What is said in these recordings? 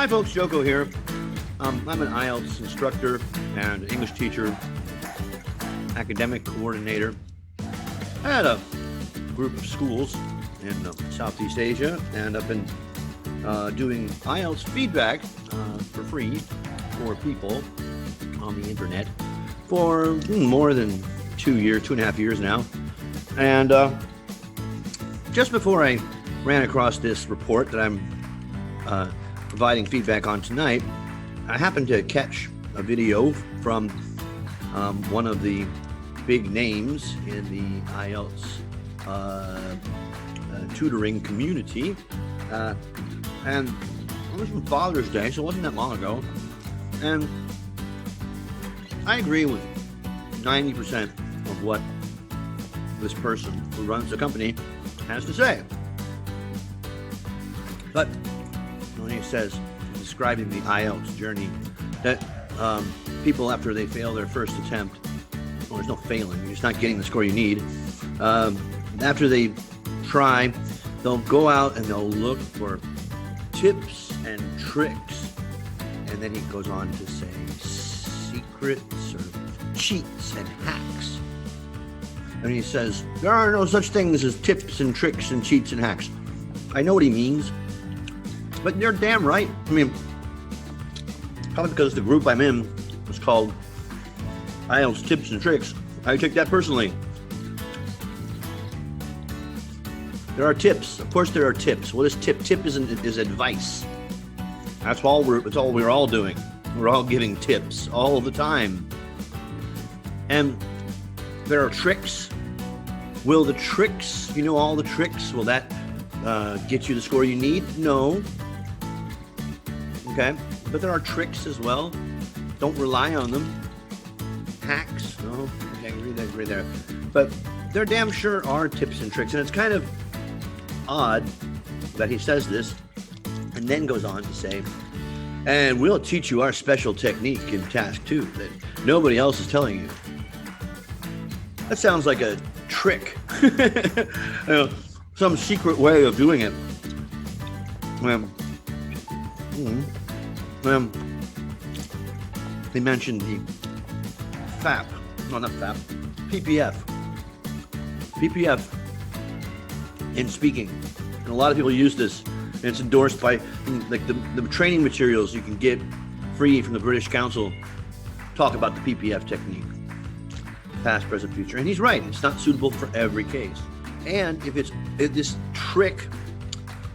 Hi folks, Joko here. I'm an IELTS instructor and English teacher, academic coordinator. I had a group of schools in Southeast Asia, and I've been doing IELTS feedback for free for people on the internet for more than 2.5 years now. And just before I ran across this report that I'm providing feedback on tonight, I happened to catch a video from one of the big names in the IELTS tutoring community, and it was from Father's Day, so it wasn't that long ago, and I agree with 90% of what this person who runs the company has to say. But when he says, describing the IELTS journey, that people, after they fail their first attempt, well, there's no failing, you're just not getting the score you need. After they try, they'll go out and they'll look for tips and tricks. And then he goes on to say secrets or cheats and hacks. And he says, there are no such things as tips and tricks and cheats and hacks. I know what he means, but they're damn right. I mean, probably because the group I'm in was called IELTS Tips and Tricks, I take that personally. There are tips. Of course there are tips. What is tip? Tip is advice. That's all we're all doing. We're all giving tips all the time. And there are tricks. Will the tricks, all the tricks, will that get you the score you need? No. Okay. But there are tricks as well. Don't rely on them. Hacks. No. Okay, read that right there. But there damn sure are tips and tricks. And it's kind of odd that he says this and then goes on to say, and we'll teach you our special technique in task 2 that nobody else is telling you. That sounds like a trick. Some secret way of doing it. They mentioned the FAP, no, not FAP, PPF in speaking. And a lot of people use this, and it's endorsed by like the training materials you can get free from the British Council talk about the PPF technique, past, present, future. And he's right, it's not suitable for every case. And if this trick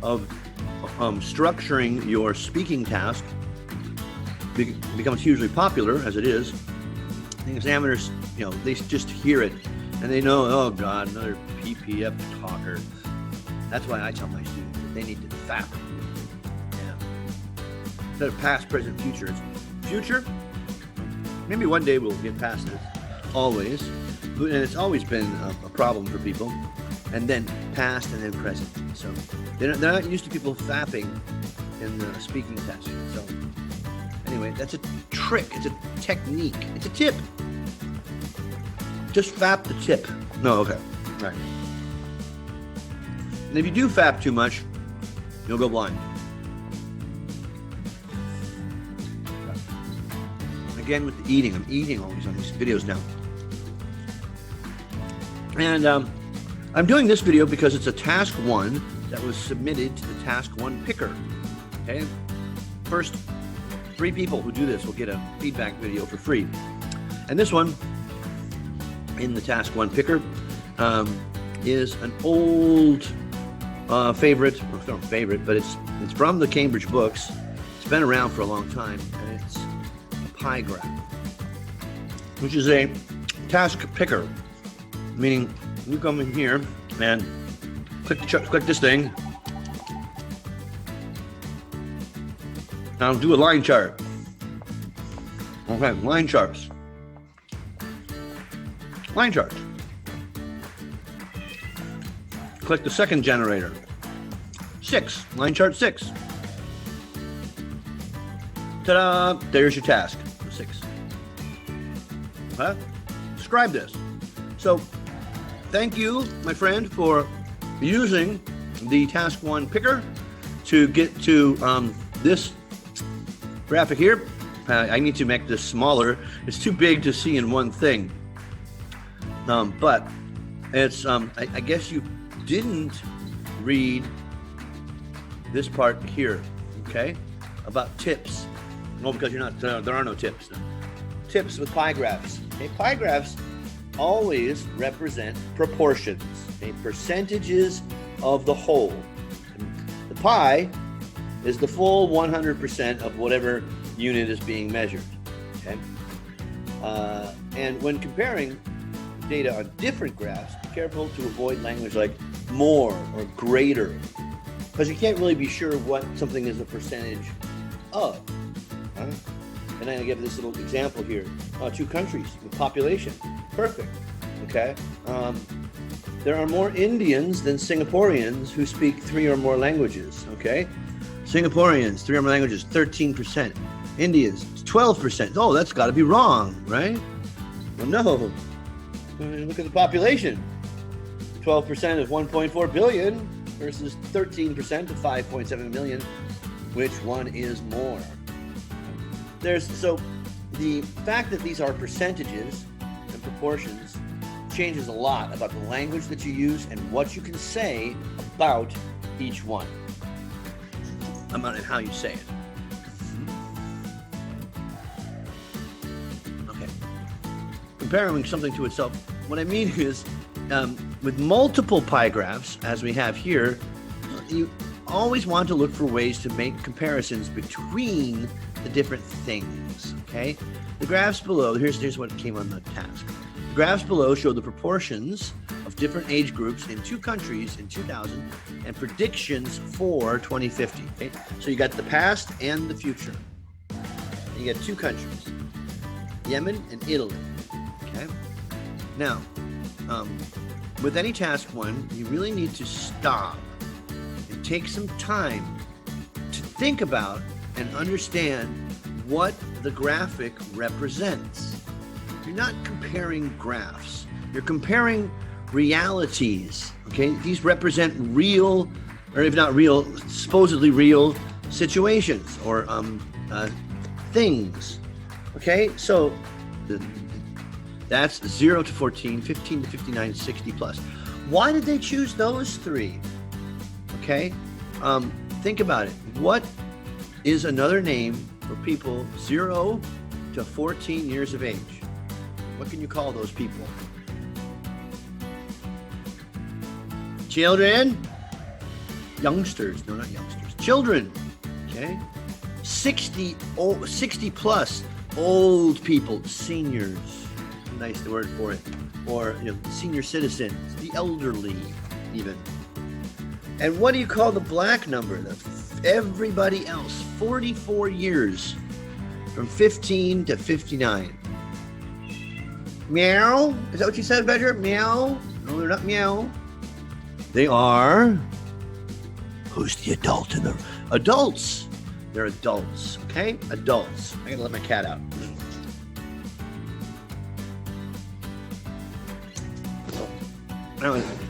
of structuring your speaking task becomes hugely popular, as it is, the examiners, they just hear it and they know, oh God, another PPF talker. That's why I tell my students that they need to FAP. Yeah. Instead of past, present, future. It's future. Maybe one day we'll get past this. Always. And it's always been a problem for people. And then past and then present. So they're not used to people fapping in the speaking test. So anyway, that's a trick. It's a technique. It's a tip. Just fap the tip. No, okay. All right. And if you do fap too much, you'll go blind. Again with the eating. I'm eating always on these videos now. And I'm doing this video because it's a task 1 that was submitted to the task 1 picker. Okay? First 3 people who do this will get a feedback video for free. And this one in the task 1 picker is an old favorite, well, it's not a favorite, but it's from the Cambridge books. It's been around for a long time, and it's a pie graph, which is a task picker, meaning you come in here and click this thing. Now do a line chart. Okay, line charts. Line charts. Click the second generator. 6, line chart 6. Ta-da! There's your task, 6. Okay? Describe this. So, thank you, my friend, for using the task 1 picker to get to this graphic here. I need to make this smaller. It's too big to see in one thing. But it's, I guess you didn't read this part here, okay? About tips. No, because you're not, there are no tips. No. Tips with pie graphs. Okay, pie graphs always represent proportions, okay? Percentages of the whole. The pie is the full 100% of whatever unit is being measured, okay? And when comparing data on different graphs, be careful to avoid language like more or greater, because you can't really be sure what something is a percentage of. Right? And I give this little example here. 2 countries with population. Perfect. Okay. There are more Indians than Singaporeans who speak 3 or more languages. Okay. Singaporeans, 3 or more languages, 13%. Indians, 12%. Oh, that's got to be wrong, right? Well, no. Look at the population. 12% of 1.4 billion versus 13% of 5.7 million. Which one is more? So the fact that these are percentages and proportions changes a lot about the language that you use and what you can say about each one. About how you say it. Okay. Comparing something to itself, what I mean is, with multiple pie graphs, as we have here, you always want to look for ways to make comparisons between the different things, okay? The graphs below, here's what came on the task. The graphs below show the proportions of different age groups in 2 countries in 2000 and predictions for 2050, okay? So you got the past and the future. And you got 2 countries, Yemen and Italy, okay? Now, with any task one, you really need to stop and take some time to think about and understand what the graphic represents. You're not comparing graphs. You're comparing realities, okay? These represent real, or if not real, supposedly real situations or things, okay? So that's 0 to 14, 15 to 59, 60 plus. Why did they choose those 3? Okay, think about it. What is another name for people 0 to 14 years of age? What can you call those people? Children? Youngsters. No, not youngsters. Children. Okay. 60 plus old people, seniors. Nice word for it. Or senior citizens, the elderly even. And what do you call the black number? Everybody else, 44 years, from 15 to 59. Meow? Is that what you said, Badger? Meow? No, they're not meow. They are... Who's the adult in the... Adults. They're adults, okay? Adults. I gotta let my cat out.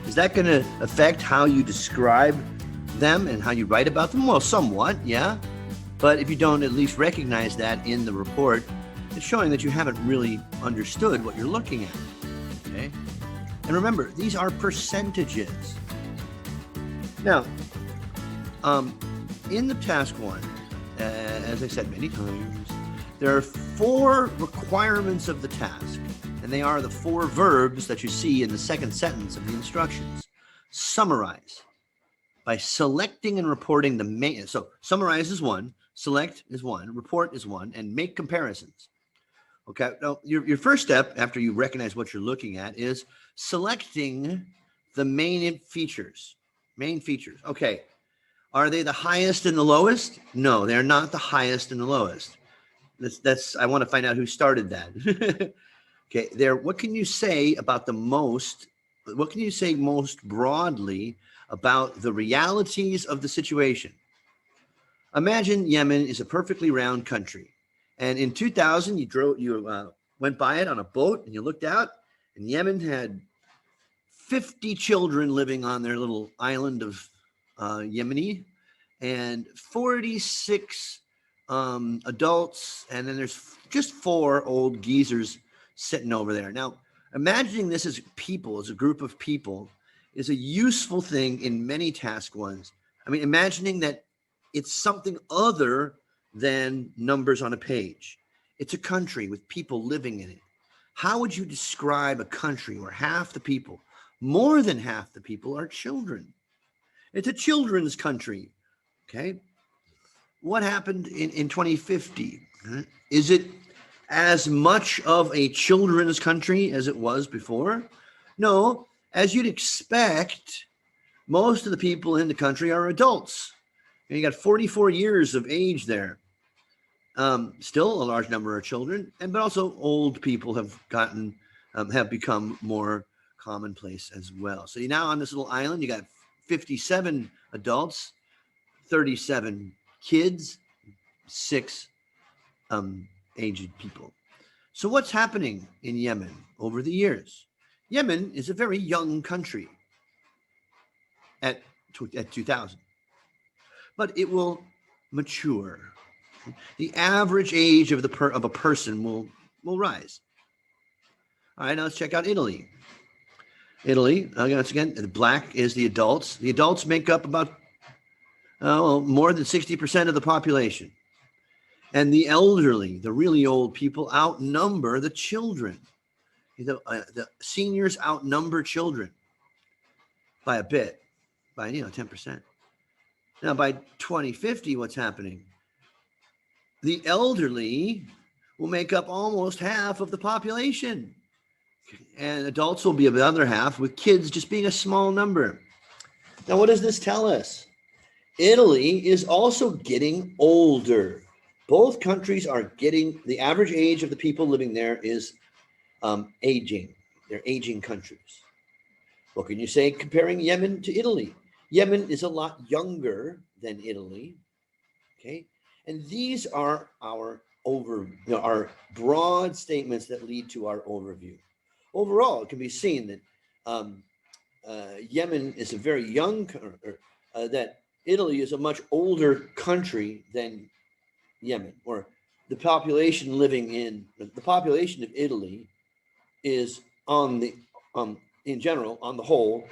Is that going to affect how you describe them and how you write about them? Well, somewhat, yeah. But if you don't at least recognize that in the report, it's showing that you haven't really understood what you're looking at. Okay? And remember, these are percentages. Now, in the task one, as I said many times, there are 4 requirements of the task. And they are the 4 verbs that you see in the second sentence of the instructions. Summarize by selecting and reporting the main. So summarize is 1, select is 1, report is 1, and make comparisons. Okay. Now your first step after you recognize what you're looking at is selecting the main features. Main features. Okay. Are they the highest and the lowest? No, they're not the highest and the lowest. That's I want to find out who started that. Okay, what can you say about what can you say most broadly about the realities of the situation? Imagine Yemen is a perfectly round country. And in 2000, you went by it on a boat and you looked out, and Yemen had 50 children living on their little island of Yemeni, and 46 adults, and then there's just 4 old geezers sitting over there. Now, imagining this as people, as a group of people, is a useful thing in many task ones. I mean, imagining that it's something other than numbers on a page. It's a country with people living in it. How would you describe a country where half the people, more than half the people, are children? It's a children's country. Okay. What happened in 2050? Is it as much of a children's country as it was before? No. As you'd expect, most of the people in the country are adults. And you got 44 years of age there. Still a large number of children, but also old people have become more commonplace as well. So you're now on this little island. You got 57 adults, 37 kids, 6 aged people. So what's happening in Yemen over the years? Yemen is a very young country at 2000, but it will mature. The average age of a person will rise. All right, now let's check out Italy. Italy, once again, the black is the adults. The adults make up about more than 60% of the population. And the elderly, the really old people, outnumber the children. The seniors outnumber children by a bit, by 10%. Now, by 2050, what's happening? The elderly will make up almost half of the population. And adults will be the other half, with kids just being a small number. Now, what does this tell us? Italy is also getting older. Both countries are getting, the average age of the people living there is aging. They're aging countries. What can you say comparing Yemen to Italy? Yemen is a lot younger than Italy. Okay. And these are our our broad statements that lead to our overview. Overall, it can be seen that Yemen is a very young, that Italy is a much older country than Yemen, or the population of Italy is in general, on the whole,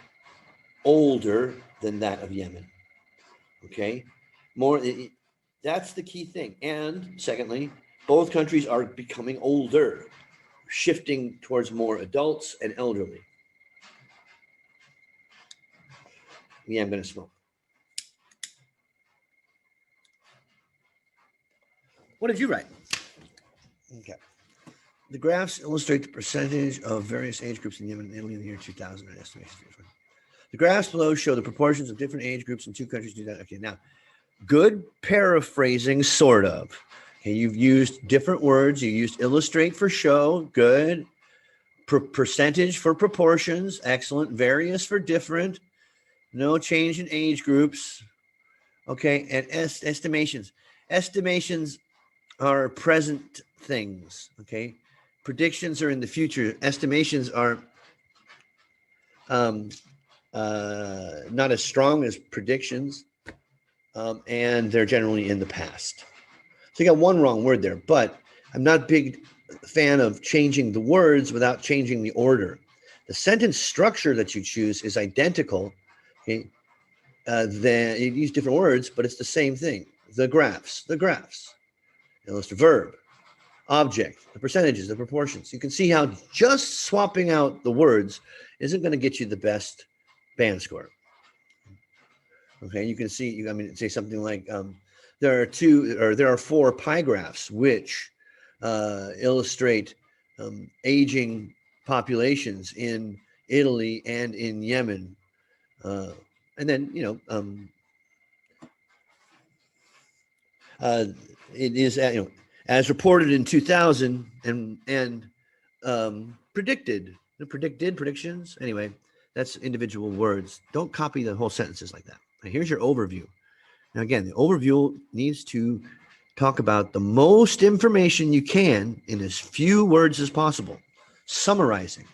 older than that of Yemen. Okay, that's the key thing. And secondly, both countries are becoming older, shifting towards more adults and elderly. Yeah, I'm going to smoke. What did you write? Okay. The graphs illustrate the percentage of various age groups in Yemen and Italy in the year 2000 and estimations. The graphs below show the proportions of different age groups in 2 countries. Okay, now, good paraphrasing, sort of. Okay, you've used different words. You used illustrate for show, good. Percentage for proportions, excellent. Various for different. No change in age groups. Okay, and estimations. Estimations are present things. Okay, predictions are in the future. Estimations are not as strong as predictions, and they're generally in the past. So you got one wrong word there, but I'm not a big fan of changing the words without changing the order. The sentence structure that you choose is identical. Okay, then you use different words, but it's the same thing. The graphs, illustrative verb, object, the percentages, the proportions. You can see how just swapping out the words isn't going to get you the best band score. Okay, you can see, say something like there are 4 pie graphs which illustrate aging populations in Italy and in Yemen, and then it is as reported in 2000 and predictions. Anyway, that's individual words. Don't copy the whole sentences like that. Now, here's your overview. Now, again, the overview needs to talk about the most information you can in as few words as possible. Summarizing.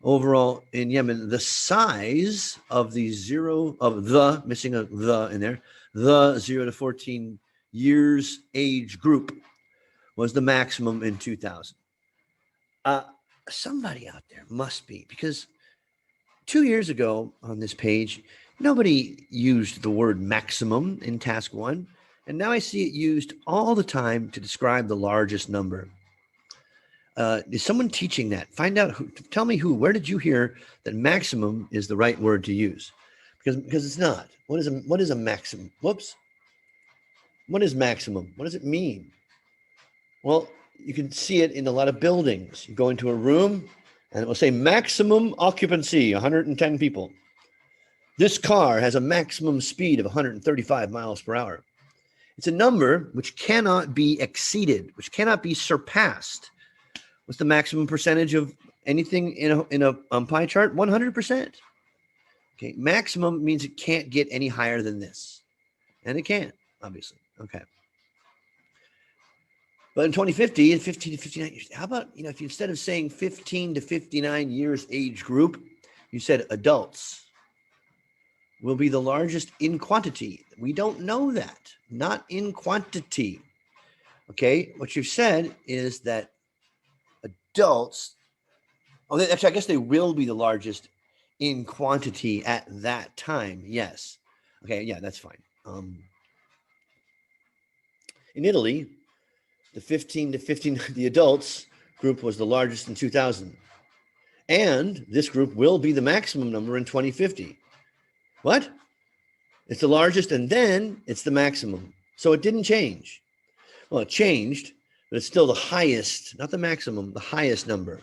Overall, in Yemen, the size of missing a the in there, the 0 to 14 years age group was the maximum in 2000. Somebody out there must be, because 2 years ago on this page, nobody used the word maximum in task one. And now I see it used all the time to describe the largest number. Is someone teaching that? Find out who, tell me who, where did you hear that maximum is the right word to use? Because it's not. What is a maximum? Whoops. What is maximum? What does it mean? Well, you can see it in a lot of buildings. You go into a room and it will say maximum occupancy, 110 people. This car has a maximum speed of 135 miles per hour. It's a number which cannot be exceeded, which cannot be surpassed. What's the maximum percentage of anything in a pie chart? 100%. Okay, maximum means it can't get any higher than this. And it can't, obviously. Okay. But in 2050, 15 to 59 years, how about, if you, instead of saying 15 to 59 years age group, you said adults will be the largest in quantity. We don't know that, not in quantity. Okay, what you've said is that adults, actually, I guess they will be the largest in quantity at that time. Yes. Okay, yeah, that's fine. In Italy, the 15 to 15, the adults group was the largest in 2000. And this group will be the maximum number in 2050. What? It's the largest and then it's the maximum. So it didn't change. Well, it changed, but it's still the highest, not the maximum, the highest number.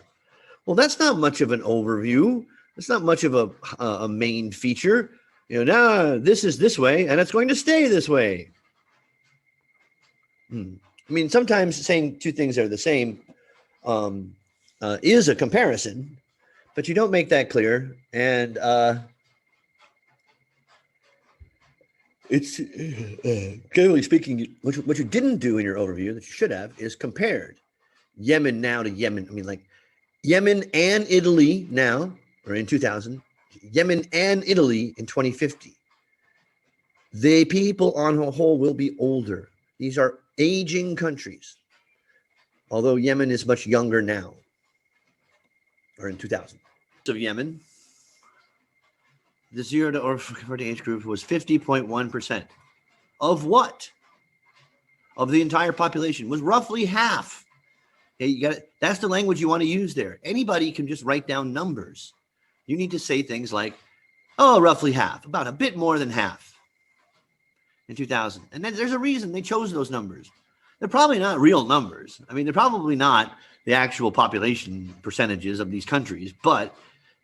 Well, that's not much of an overview. It's not much of a main feature. Now this is this way and it's going to stay this way. I mean, sometimes saying two things are the same is a comparison, but you don't make that clear. And it's generally speaking, what you didn't do in your overview that you should have is compared Yemen now to Yemen. I mean, like Yemen and Italy now, or in 2000, Yemen and Italy in 2050. The people on a whole will be older. These are aging countries, although Yemen is much younger now, or in 2000. Of Yemen, the 0 to 40 age group was 50.1%. Of what? Of the entire population, was roughly half. Okay, that's the language you want to use there. Anybody can just write down numbers. You need to say things like, roughly half, about a bit more than half in 2000. And then there's a reason they chose those numbers. They're probably not real numbers. I mean, they're probably not the actual population percentages of these countries, but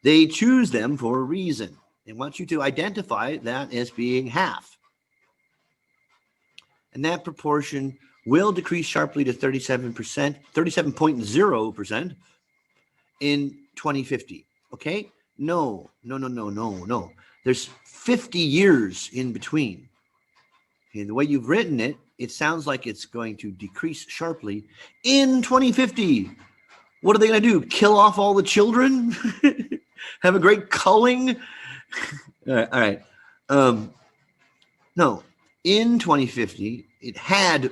they choose them for a reason. They want you to identify that as being half. And that proportion will decrease sharply to 37.0% in 2050. Okay? No. There's 50 years in between. Okay, the way you've written it, it sounds like it's going to decrease sharply in 2050. What are they going to do? Kill off all the children? Have a great culling? All right. No, in 2050, it had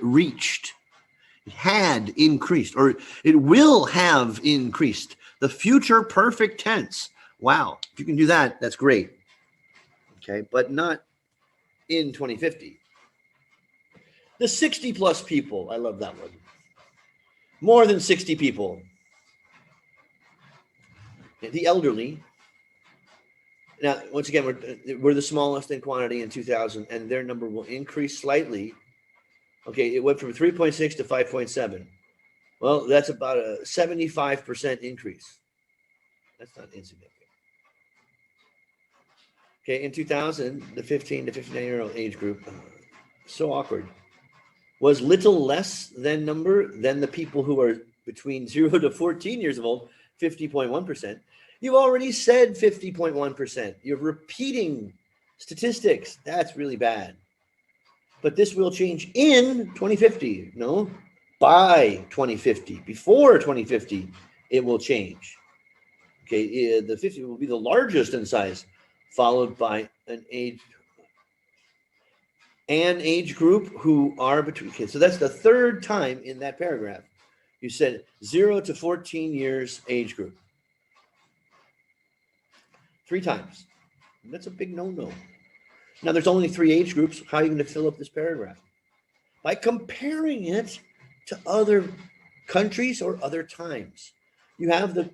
increased, or it will have increased. The future perfect tense. Wow. If you can do that, that's great. Okay, but not in 2050. The 60 plus people. I love that one. More than 60 people. The elderly. Now, once again, we're the smallest in quantity in 2000, and their number will increase slightly. Okay, it went from 3.6 to 5.7. Well, that's about a 75% increase. That's not insignificant. Okay, in 2000, the 15 to 59-year-old age group, so awkward, was little less than the people who are between 0 to 14 years old, 50.1%. You've already said 50.1%. You're repeating statistics. That's really bad. But this will change in 2050. No, by 2050. Before 2050, it will change. Okay, the 50 will be the largest in size, followed by an age. an age group who are between kids. So that's the third time in that paragraph. You said 0 to 14 years age group. 3 times. And that's a big no-no. Now, there's only 3 age groups. How are you going to fill up this paragraph? By comparing it to other countries or other times. You have the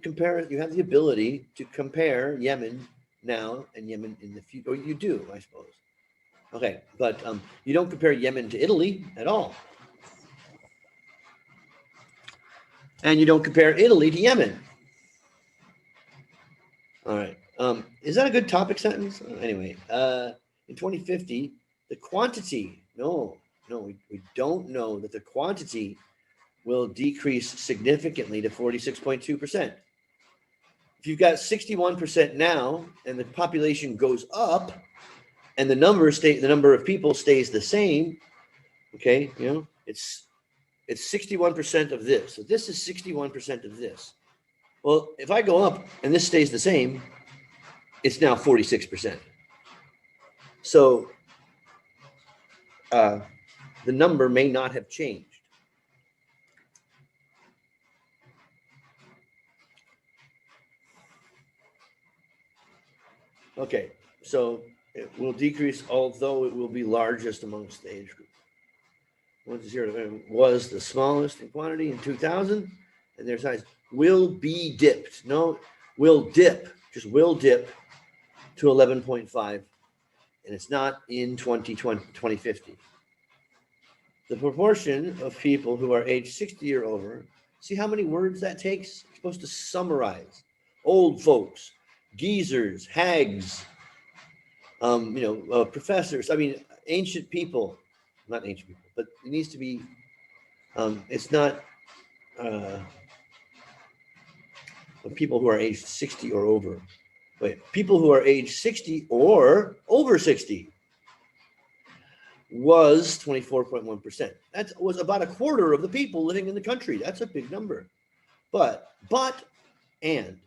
ability to compare Yemen now and Yemen in the future. Or you do, I suppose. Okay, but you don't compare Yemen to Italy at all. And you don't compare Italy to Yemen. All right. Is that a good topic sentence? Anyway, in 2050, the quantity, we don't know that the quantity will decrease significantly to 46.2%. If you've got 61% now and the population goes up and the number of people stays the same, okay, it's 61% of this. So this is 61% of this. Well, if I go up and this stays the same, it's now 46%. So the number may not have changed. Okay, so it will decrease, although it will be largest amongst the age group. 1 to 0 was the smallest in quantity in 2000, and their size will be dipped. No, will dip, just will dip to 11.5, and it's not in 2050. The proportion of people who are age 60 or over, see how many words that takes? It's supposed to summarize. Old folks, geezers, hags, professors. I mean, ancient people, not ancient people, but it needs to be. It's not people who are age 60 or over. Wait, people who are age 60 or over 60 was 24.1%. That was about a quarter of the people living in the country. That's a big number. And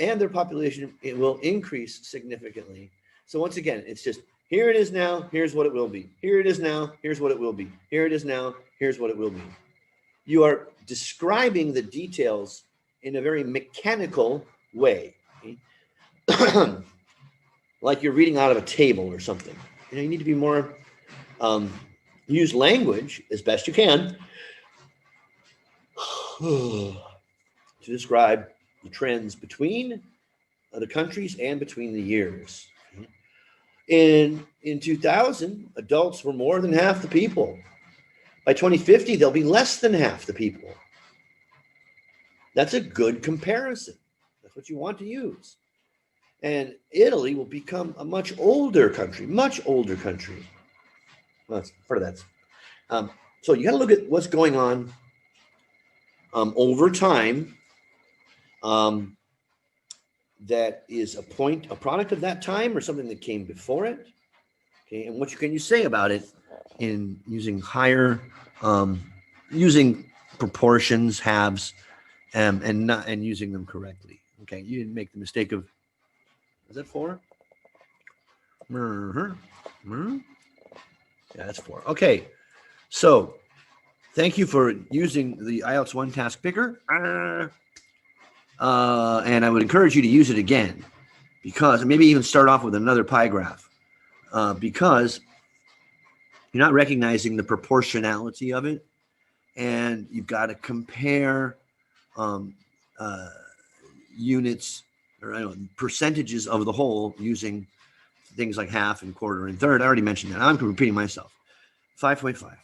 their population, it will increase significantly. So once again, it's just, here it is now, here's what it will be. Here it is now, here's what it will be. Here it is now, here's what it will be. You are describing the details in a very mechanical way. Okay? Like you're reading out of a table or something. You need to be more, use language as best you can to describe the trends between the countries and between the years. In 2000, adults were more than half the people. By 2050, they'll be less than half the people. That's a good comparison. That's what you want to use. And Italy will become a much older country. Well, that's part of that. So you got to look at what's going on over time. That is a product of that time or something that came before it. Okay, and what can you say about it in using using proportions, halves, and using them correctly. Okay, you didn't make the mistake of. Is that 4? Yeah, that's 4. Okay, so thank you for using the IELTS 1 task picker. And I would encourage you to use it again, because maybe even start off with another pie graph, because you're not recognizing the proportionality of it, and you've got to compare units or percentages of the whole using things like half and quarter and third. I already mentioned that. I'm repeating myself. 5.5.